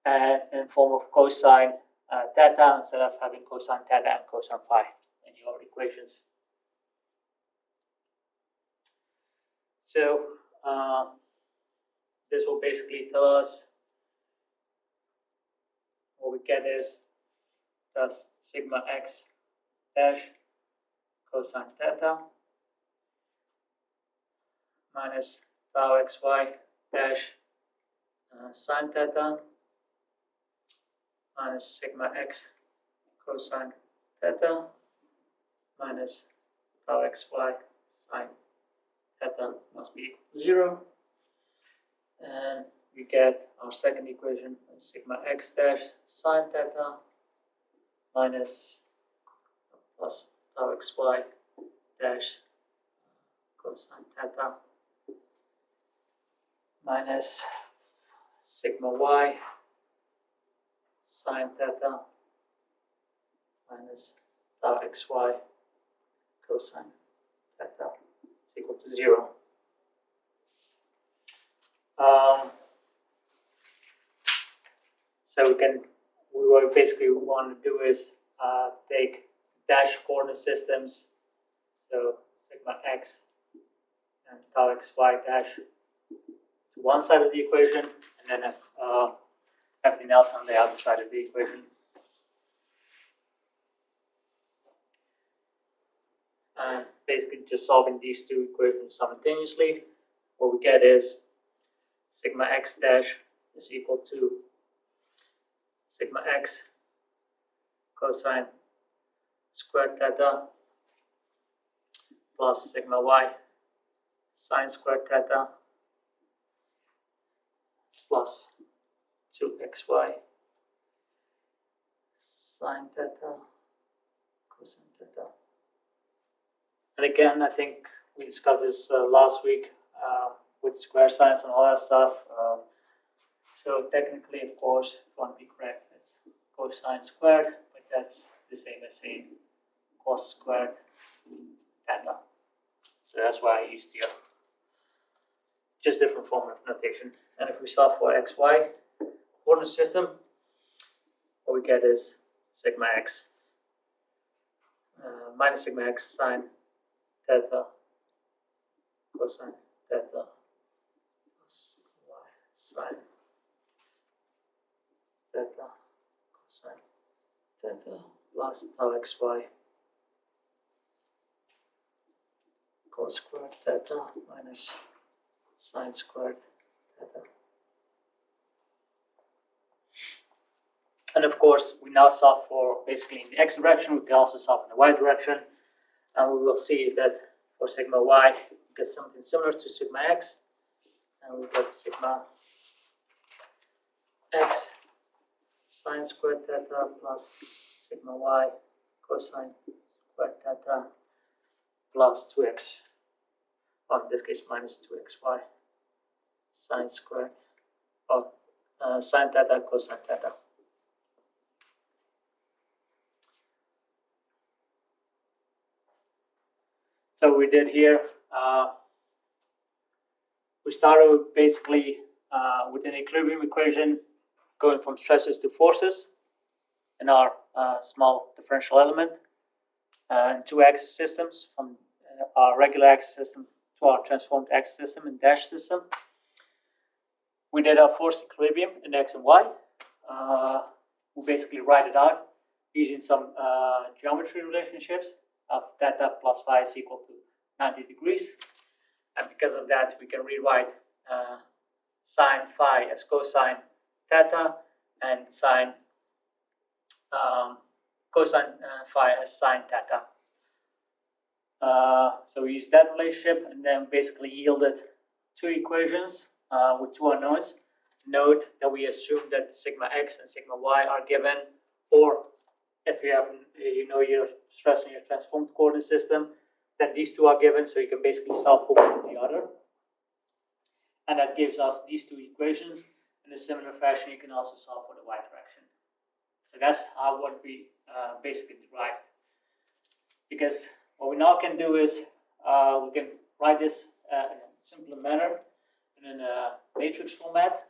and in form of cosine theta instead of having cosine theta and cosine phi in your equations. So this will basically tell us what we get is plus sigma x dash cosine theta minus tau xy dash sine theta minus sigma x cosine theta minus tau xy sine theta must be equal to 0. And we get our second equation, sigma x dash sine theta minus plus tau xy dash cosine theta minus sigma y sine theta minus tau xy cosine theta is equal to 0. So what we basically want to do is take dash coordinate systems, so sigma x and tau xy dash to one side of the equation, and then everything else on the other side of the equation. And basically just solving these two equations simultaneously, what we get is sigma x dash is equal to sigma x cosine squared theta plus sigma y sine squared theta plus 2xy sine theta cosine theta. And again, I think we discussed this last week with square signs and all that stuff. So technically, of course, if you want to be correct, it's cosine squared, but that's the same as saying cos squared theta. So that's why I used here. Just different form of notation. And if we solve for xy coordinate system, what we get is sigma x minus sigma x sine theta cosine theta plus y sine theta cosine theta plus tau xy cos squared theta minus sine squared theta. And of course, we now solve for basically in the x direction. We can also solve in the y direction. And we will see is that for sigma y, we get something similar to sigma x. And we get sigma x sine squared theta plus sigma y cosine squared theta plus 2x, or in this case minus 2xy sine squared, or sine theta cosine theta. So we did here, we started basically with an equilibrium equation going from stresses to forces in our small differential element, and two axis systems from our regular axis system to our transformed axis system and dash system. We did our force equilibrium in x and y. We basically write it out using some geometry relationships of theta plus phi is equal to 90 degrees. And because of that, we can rewrite sine phi as cosine theta and sine cosine phi as sine theta. So we use that relationship and then basically yielded two equations with two unknowns. Note that we assume that sigma x and sigma y are given, or if you have, your stress in your transformed coordinate system, then these two are given, so you can basically solve for one or the other. And that gives us these two equations. In a similar fashion, you can also solve for the y direction. So that's how what we basically derived. Because what we now can do is we can write this in a simpler manner in a matrix format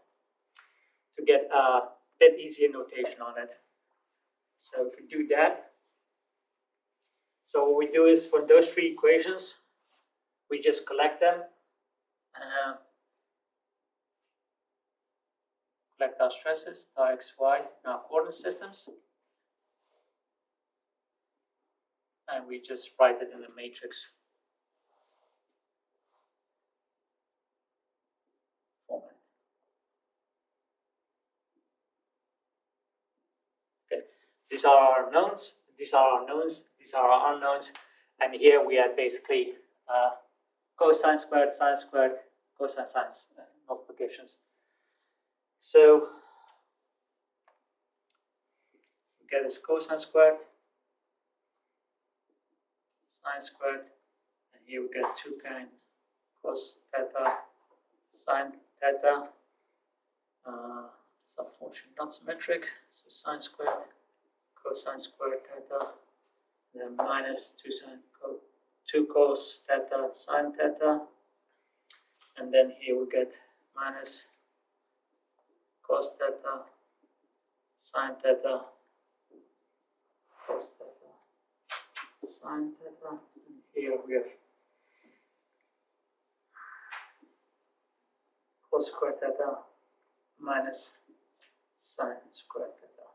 to get a bit easier notation on it. So if we do that, so what we do is for those three equations, we just collect them, collect our stresses, tau xy, in our coordinate systems, and we just write it in a matrix format. Okay, these are our knowns, these are our knowns, these are our unknowns, and here we have basically cosine squared, sine squared, cosine sine multiplications. So we get this cosine squared, sine squared, and here we get 2 tan cos theta, sine theta. It's unfortunately not symmetric, so sine squared, cosine squared theta, then minus 2 cos theta, sine theta, and then here we get minus cos theta, sine theta, cos theta, sine theta, and here we have cos squared theta minus sine squared theta.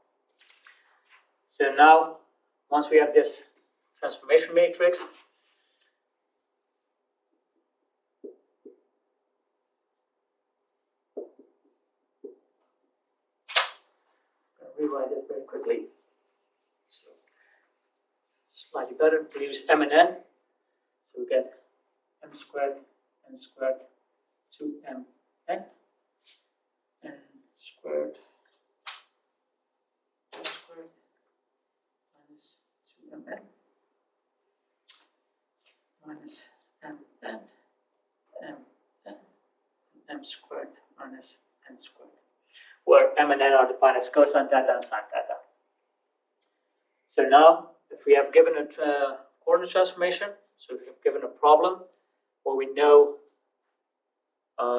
So now, once we have this transformation matrix, I'll rewrite this very quickly. So slightly better. We use m and n, so we get m squared, n squared, 2mn, n squared, n squared minus 2mn minus mn, mn, m squared minus n squared, where m and n are defined as cosine theta and sine theta. So now, if we have given a coordinate transformation, so if we've given a problem where we know,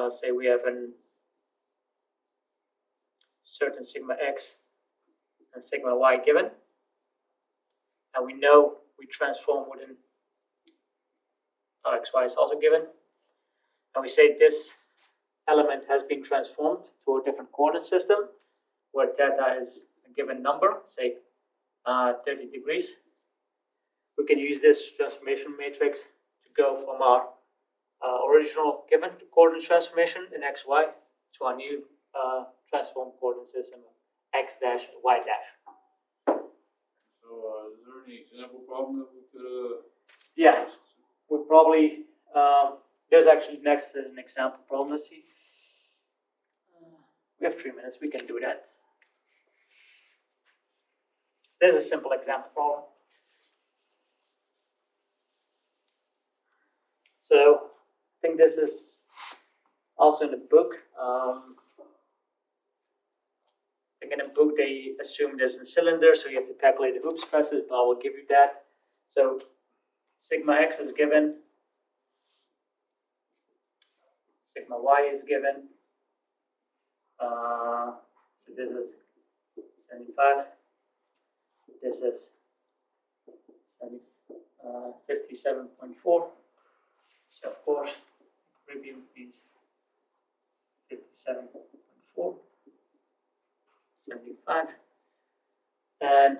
say we have a certain sigma x and sigma y given, and we know we transform within tau xy is also given. And we say this element has been transformed to a different coordinate system where theta is a given number, say 30 degrees. We can use this transformation matrix to go from our original given coordinate transformation in xy to our new transformed coordinate system of x dash and y dash. So, is there any example problem that we could? Yeah, we probably there's actually next an example problem. Let's see. We have 3 minutes. We can do that. There's a simple example problem. So I think this is also in the book. I think in the book they assume there's a cylinder, so you have to calculate the hoop stresses, but I will give you that. So sigma x is given, sigma y is given. So this is 75. This is 57.4. So of course, review means 57.4, 75, and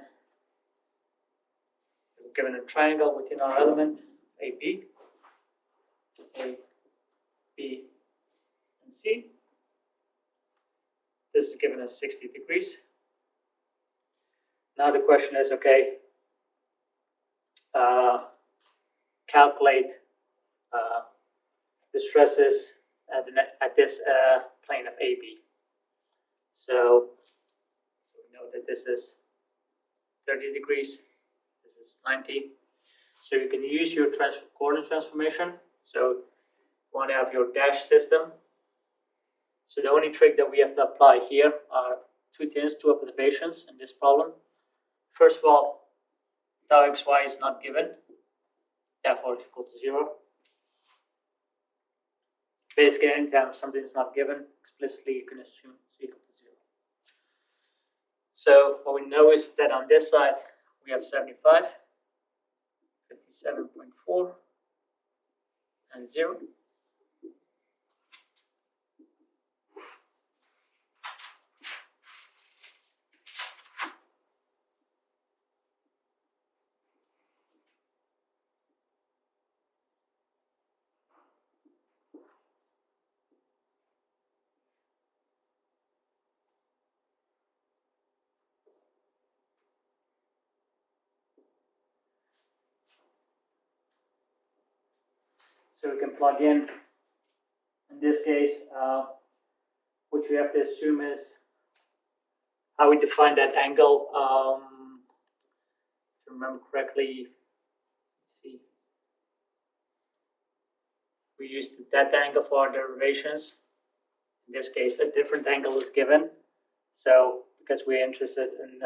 we're given a triangle within our element AB, A, B, and C. This is given as 60 degrees. Now the question is, okay, calculate the stresses at this plane of AB. So we know that this is 30 degrees, this is 90. So you can use your coordinate transformation. So you want to have your dash system. So the only trick that we have to apply here are two things, two observations in this problem. First of all, tau xy is not given, therefore it's equal to 0. Basically, anytime something is not given explicitly, you can assume it's equal to 0. So what we know is that on this side we have 75, 57.4, and 0. So we can plug in this case, what you have to assume is how we define that angle. If I remember correctly, see, we used that angle for our derivations. In this case, a different angle is given. So because we're interested in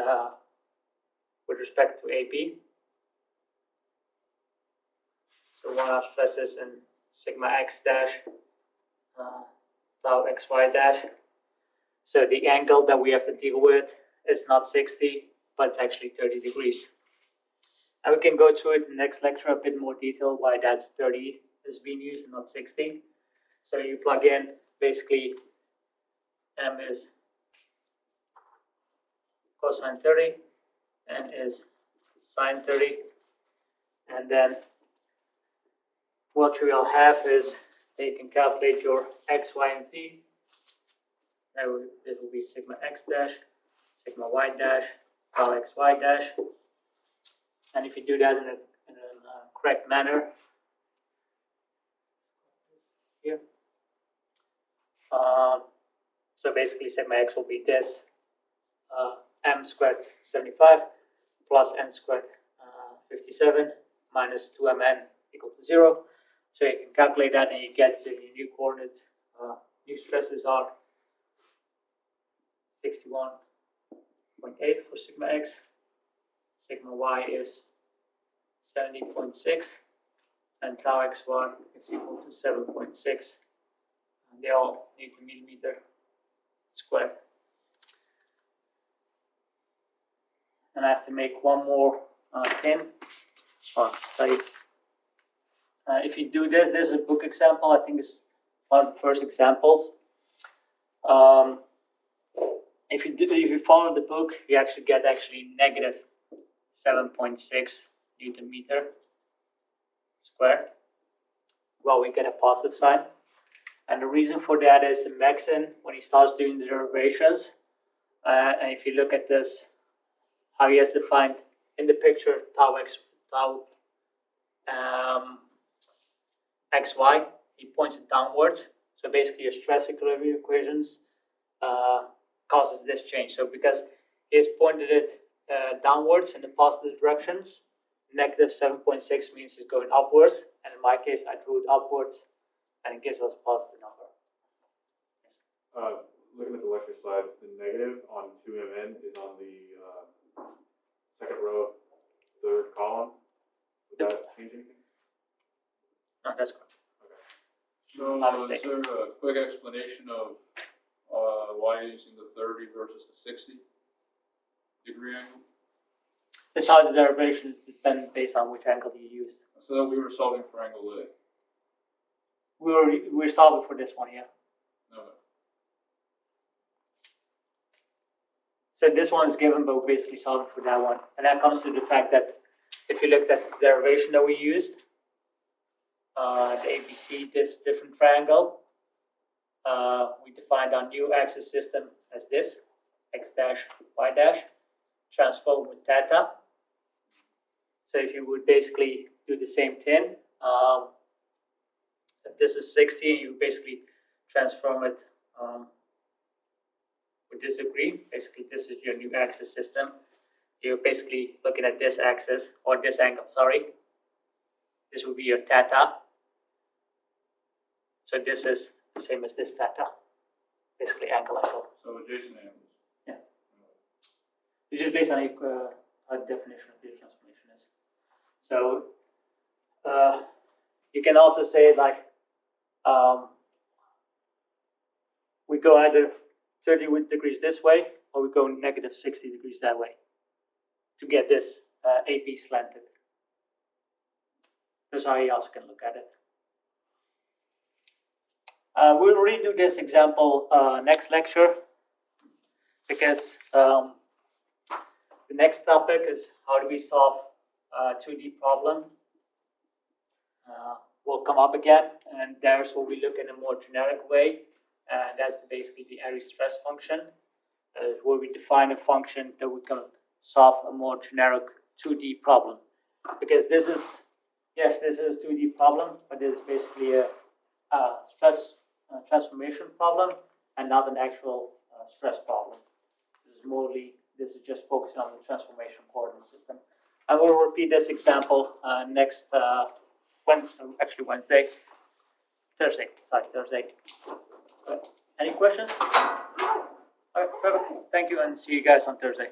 with respect to AB. So one of stresses in sigma x dash, tau xy dash. So the angle that we have to deal with is not 60, but it's actually 30 degrees. And we can go through it in the next lecture a bit more detail why that's 30 is being used and not 60. So you plug in basically m is cosine 30, n is sine 30, and then what you will have is that you can calculate your x, y, and z. This will be sigma x dash, sigma y dash, tau xy dash. And if you do that in a correct manner, here. So basically sigma x will be this, m squared 75 plus n squared 57 minus 2mn equal to 0. So you can calculate that and you get the new coordinates. New stresses are 61.8 for sigma x. Sigma y is 70.6. And tau xy is equal to 7.6. And they all Newton millimeter squared. And I have to make one more thing. I'll tell you. If you do this, there's a book example. I think it's one of the first examples. If you follow the book, you actually get negative 7.6 Newton meter square. Well, we get a positive sign. And the reason for that is in Maxon, when he starts doing the derivations, and if you look at this, how he has defined in the picture tau x, tau xy, he points it downwards. So basically, your stress equilibrium equations causes this change. So because he has pointed it downwards in the positive directions, negative 7.6 means it's going upwards. And in my case, I drew it upwards, and it gives us a positive number. Looking at the lecture slides, the negative on 2mn is on the second row, third column. Would that change anything? No, that's correct. Okay. So is there a quick explanation of why using the 30 versus the 60 degree angle? That's how the derivations depend based on which angle you use. So that we were solving for angle A. We're solving for this one, yeah. No. So this one is given, but we're basically solving for that one. And that comes to the fact that if you looked at the derivation that we used, the ABC, this different triangle, we defined our new axis system as this, x dash, y dash, transform with theta. So if you would basically do the same thing, if this is 60, you basically transform it with this degree. Basically, this is your new axis system. You're basically looking at this axis, or this angle, sorry. This would be your theta. So this is the same as this theta, basically angle. So adjacent angles. Yeah. It's just based on a definition of the transformation is. So you can also say like we go either 30 degrees this way, or we go negative 60 degrees that way to get this AP slanted. That's how you also can look at it. We'll redo this example next lecture, because the next topic is how do we solve a 2D problem. Will come up again, and there's where we look in a more generic way, and that's basically the area stress function, where we define a function that we can solve a more generic 2D problem. Because this is, yes, this is a 2D problem, but this is basically a stress transformation problem and not an actual stress problem. This is just focusing on the transformation coordinate system. I will repeat this example next Thursday. Any questions? All right, perfect. Thank you, and see you guys on Thursday.